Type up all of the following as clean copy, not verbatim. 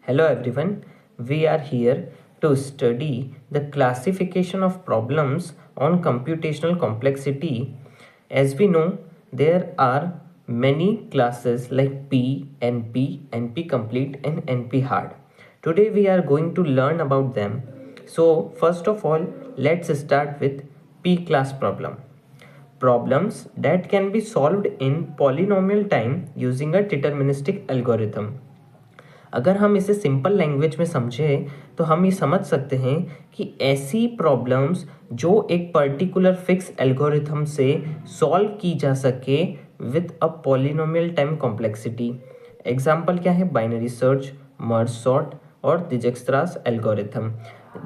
Hello everyone, we are here to study the classification of problems on computational complexity. As we know, there are many classes like P, NP, NP complete and NP hard. Today we are going to learn about them. So first of all, let's start with P class problem. Problems that can be solved in polynomial time using a deterministic algorithm. अगर हम इसे simple language में समझें तो हम ये समझ सकते हैं कि ऐसी प्रॉब्लम्स जो एक पर्टिकुलर फिक्स एल्गोरिथम से सॉल्व की जा सके with a polynomial time complexity. Example क्या है? बाइनरी सर्च, मर्ज सॉर्ट और दिजक्स्त्रास एल्गोरिथम।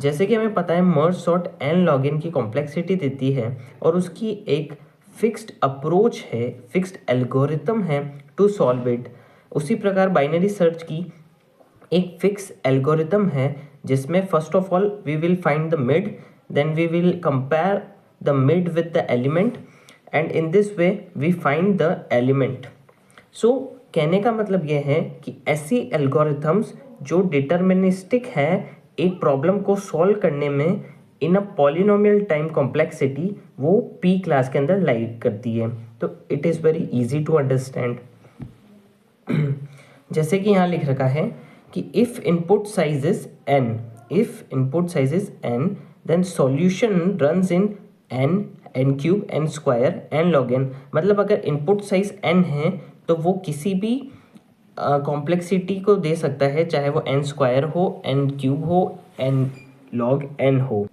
जैसे कि हमें पता है merge sort n log n की कॉम्प्लेक्सिटी देती है और उसकी एक फिक्स्ड अप्रोच है, फिक्स्ड एल्गोरिथम है टू सॉल्व इट। उसी प्रकार बाइनरी सर्च की एक फिक्स एल्गोरिथम है जिसमें first of all we will find the mid, then we will compare the mid with the element and in this way we find the element. So कहने का मतलब यह है कि ऐसी एल्गोरिथम्स जो डिटर्मिनिस्टिक है एक प्रॉब्लम को सॉल्व करने में in a polynomial time complexity, वो पी क्लास के अंदर लाई करती है। तो it is very easy to understand. जैसे कि यहाँ लिख रखा है कि if input size is n then solution runs in n cube n square n log n। मतलब अगर इनपुट साइज n है तो वो किसी भी कॉम्प्लेक्सिटी को दे सकता है, चाहे वो n स्क्वायर हो, n क्यूब हो, n log n हो।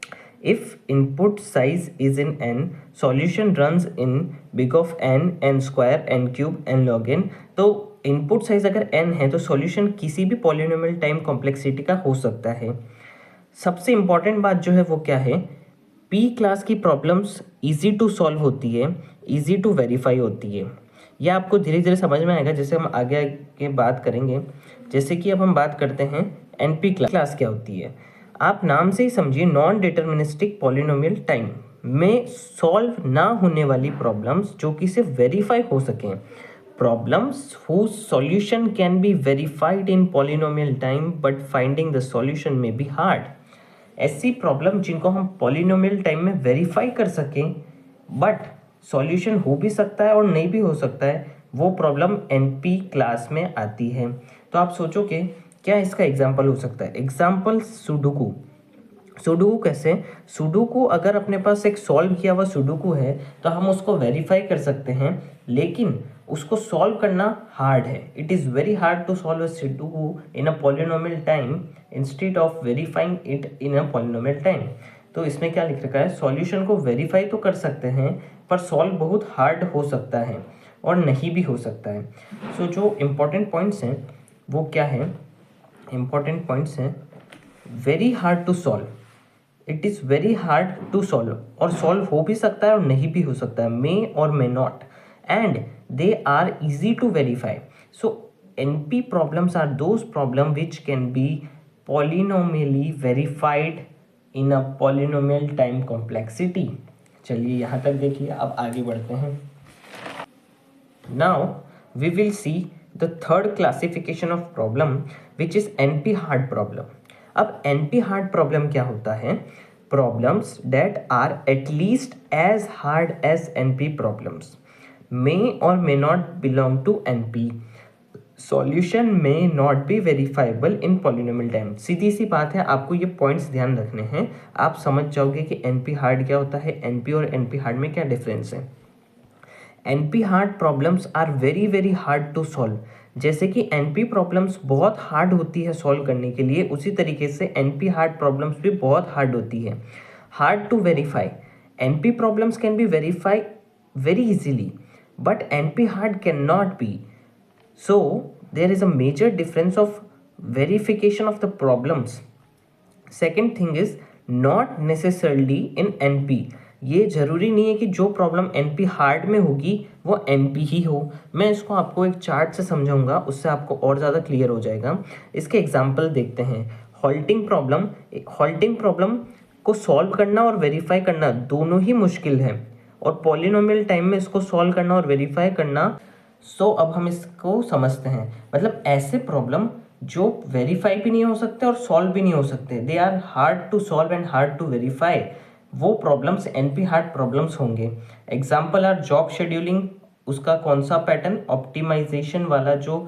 If input size is in n, solution runs in big of n square, n cube, n log n। तो इनपुट साइज अगर n है तो सॉल्यूशन किसी भी पॉलिनोमियल टाइम कॉम्प्लेक्सिटी का हो सकता है। सबसे इंपॉर्टेंट बात जो है वो क्या है? पी क्लास की प्रॉब्लम्स इजी टू सॉल्व होती है, इजी टू वेरीफाई होती है। यह आपको धीरे धीरे समझ में आएगा जैसे हम आगे आगे बात करेंगे। जैसे कि अब हम बात करते हैं एनपी क्लास क्या होती है। आप नाम से ही समझिए, नॉन डिटर्मिनिस्टिक पॉलिनोमियल टाइम में सॉल्व ना होने वाली प्रॉब्लम्स जो कि सिर्फ वेरीफाई हो सकें। Problems whose solution can be verified in polynomial time but finding the solution may be hard। ऐसी प्रॉब्लम जिनको हम पॉलिनोमियल टाइम में वेरीफाई कर सकें बट सॉल्यूशन हो भी सकता है और नहीं भी हो सकता है, वो प्रॉब्लम एनपी क्लास में आती है। तो आप सोचोगे क्या इसका एग्जाम्पल हो सकता है? Example sudoku. सुडोकू कैसे? सुडोकू अगर अपने पास एक सॉल्व किया हुआ सुडोकू है तो हम उसको वेरीफाई कर सकते हैं, लेकिन उसको सॉल्व करना हार्ड है। It is very hard to solve a sudoku in a polynomial time instead of verifying it in a polynomial time. तो इसमें क्या लिख रखा है? सॉल्यूशन को वेरीफाई तो कर सकते हैं पर सॉल्व बहुत हार्ड हो सकता है और नहीं भी हो सकता है। सो जो इम्पोर्टेंट पॉइंट्स हैं वो क्या है? इम्पोर्टेंट पॉइंट्स हैं very hard to solve, it is very hard to solve, और सॉल्व हो भी सकता है और नहीं भी हो सकता है, मे और may not, and they are easy to verify. So NP problems are those problem which can be polynomially verified in a polynomial time complexity। चलिए यहाँ तक देखिए, अब आगे बढ़ते हैं। Now we will see the third classification of problem which is NP hard problem। अब NP hard problem क्या होता है? Problems that are at least as hard as NP problems may or may not belong to NP। Solution में not be verifiable in polynomial time. सीधी सी बात है, आपको ये पॉइंट्स ध्यान रखने हैं, आप समझ जाओगे कि एनपी हार्ड क्या होता है, एनपी और एनपी हार्ड में क्या डिफरेंस है। NP hard problems are very very hard to solve. जैसे कि एनपी प्रॉब्लम्स बहुत हार्ड होती है सॉल्व करने के लिए, उसी तरीके से एनपी हार्ड प्रॉब्लम्स भी बहुत हार्ड होती है। Hard to verify, NP problems can be verify very easily but NP hard cannot be। So there is a major difference of verification of the problems। Second thing is not necessarily in NP। ये जरूरी नहीं है कि जो problem NP hard में होगी वो NP ही हो। मैं इसको आपको एक चार्ट से समझाऊंगा, उससे आपको और ज़्यादा क्लियर हो जाएगा। इसके एग्जाम्पल देखते हैं। हॉल्टिंग प्रॉब्लम को सॉल्व करना और वेरीफाई करना दोनों ही मुश्किल है, और पॉलिनोमियल टाइम में इसको सॉल्व करना और वेरीफाई करना। सो अब हम इसको समझते हैं। मतलब ऐसे प्रॉब्लम जो वेरीफाई भी नहीं हो सकते और सॉल्व भी नहीं हो सकते, they are hard to solve and hard to verify, वो प्रॉब्लम्स एनपी हार्ड प्रॉब्लम्स होंगे। एग्जाम्पल आर जॉब शेड्यूलिंग, उसका कौन सा पैटर्न, ऑप्टिमाइजेशन वाला जो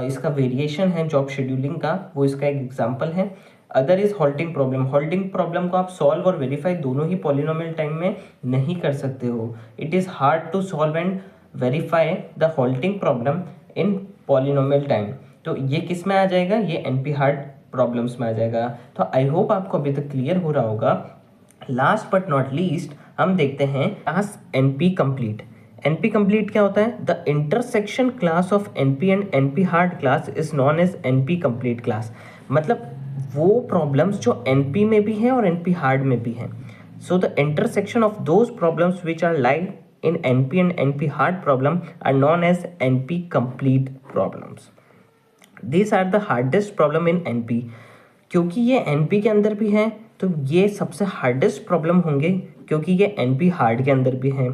इसका वेरिएशन है जॉब शेड्यूलिंग का, वो इसका एक एग्जाम्पल है। Other is halting problem, halting problem को आप सॉल्व और वेरीफाई दोनों ही पॉलिनोमियल टाइम में नहीं कर सकते हो। It is hard to solve and verify the halting problem in polynomial time. तो ये किस में आ जाएगा, ये एनपी हार्ड प्रॉब्लम्स में आ जाएगा। तो आई होप आपको अभी तक क्लियर हो रहा होगा। लास्ट बट नॉट लीस्ट हम देखते हैं class NP complete. NP complete क्या होता है, the intersection class of NP and NP hard class is known as NP complete class. मतलब वो प्रॉब्लम्स जो एनपी में भी हैं और एनपी हार्ड में भी हैं। So the intersection of those problems which are lied in NP and NP hard problem are known as NP complete problems. These are the hardest problem in NP. क्योंकि ये NP के अंदर भी हैं तो ये सबसे हार्डेस्ट प्रॉब्लम होंगे, क्योंकि ये NP हार्ड के अंदर भी हैं।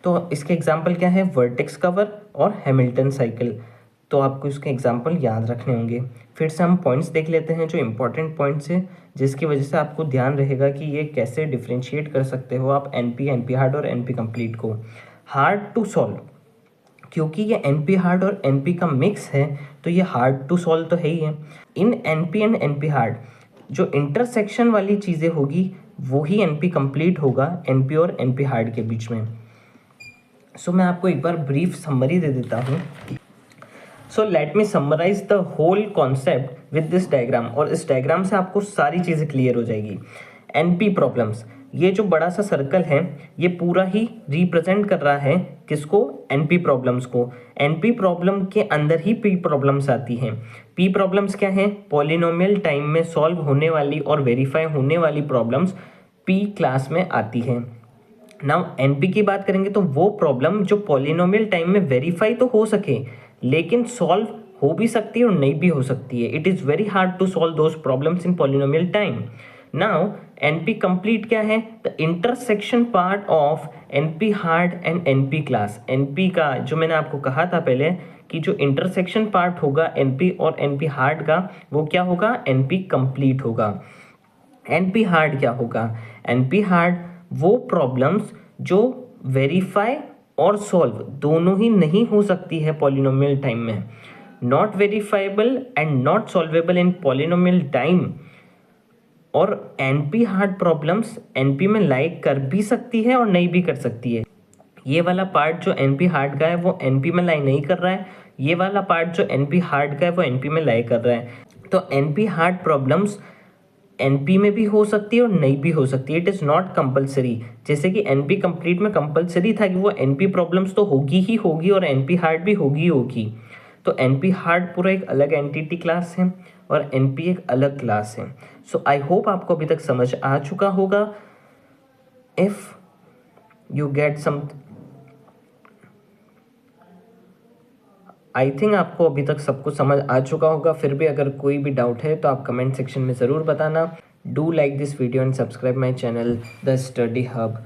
तो इसके एग्जाम्पल क्या है, वर्टेक्स कवर और हैमिल्टन साइकिल। तो आपको इसके एग्जाम्पल याद रखने होंगे। फिर से हम पॉइंट्स देख लेते हैं जो इंपॉर्टेंट पॉइंट्स हैं, जिसकी वजह से आपको ध्यान रहेगा कि ये कैसे डिफ्रेंशिएट कर सकते हो आप एनपी, एनपी हार्ड और एनपी कंप्लीट को। हार्ड टू सॉल्व, क्योंकि ये एनपी हार्ड और एनपी का मिक्स है तो ये हार्ड टू सॉल्व तो है ही है। इन एनपी एंड एनपी हार्ड जो इंटरसेक्शन वाली चीज़ें होगी वो ही एनपी कंप्लीट होगा एनपी और एनपी हार्ड के बीच में। सो मैं आपको एक बार ब्रीफ समरी दे देता हूँ। So let me summarize the whole concept with this diagram, और इस डायग्राम से आपको सारी चीज़ें क्लियर हो जाएगी। एनपी प्रॉब्लम्स, ये जो बड़ा सा सर्कल है ये पूरा ही रिप्रेजेंट कर रहा है किसको, एनपी प्रॉब्लम्स को। एनपी प्रॉब्लम के अंदर ही पी प्रॉब्लम्स आती हैं। पी प्रॉब्लम्स क्या हैं, पॉलिनोमियल टाइम में सॉल्व होने वाली और वेरीफाई होने वाली प्रॉब्लम्स पी क्लास में आती हैं। नाउ एनपी की बात करेंगे तो वो प्रॉब्लम जो पॉलिनोमियल टाइम में वेरीफाई तो हो सके लेकिन सॉल्व हो भी सकती है और नहीं भी हो सकती है। It is very hard to solve those problems in polynomial time. Now NP complete क्या है, the intersection part of NP hard and NP class. NP का जो मैंने आपको कहा था पहले कि जो इंटरसेक्शन पार्ट होगा एनपी और एनपी हार्ड का वो क्या होगा, एनपी कंप्लीट होगा। एनपी हार्ड क्या होगा, एनपी हार्ड वो प्रॉब्लम्स जो वेरीफाई और सॉल्व दोनों ही नहीं हो सकती है पॉलिनोमियल टाइम में, not verifiable and not solvable in polynomial time. और एनपी हार्ड प्रॉब्लम्स एनपी में लाइक कर भी सकती है और नहीं भी कर सकती है। ये वाला पार्ट जो एनपी हार्ड का है वो एनपी में लाई नहीं कर रहा है, ये वाला पार्ट जो एनपी हार्ड का है वो एनपी में लाई कर रहा है। तो एनपी हार्ड प्रॉब्लम्स एनपी में भी हो सकती है और नहीं भी हो सकती है। It is not compulsory. जैसे कि एनपी कंप्लीट में कंपलसरी था कि वो एनपी प्रॉब्लम्स तो होगी ही होगी और एनपी हार्ड भी होगी होगी। तो एनपी हार्ड पूरा एक अलग एंटिटी क्लास है और एनपी एक अलग क्लास है। सो आई होप आपको अभी तक समझ आ चुका होगा। If you get some, I think आपको अभी तक सब कुछ समझ आ चुका होगा। फिर भी अगर कोई भी डाउट है तो आप कमेंट सेक्शन में ज़रूर बताना। Do like this video and subscribe my channel the study hub.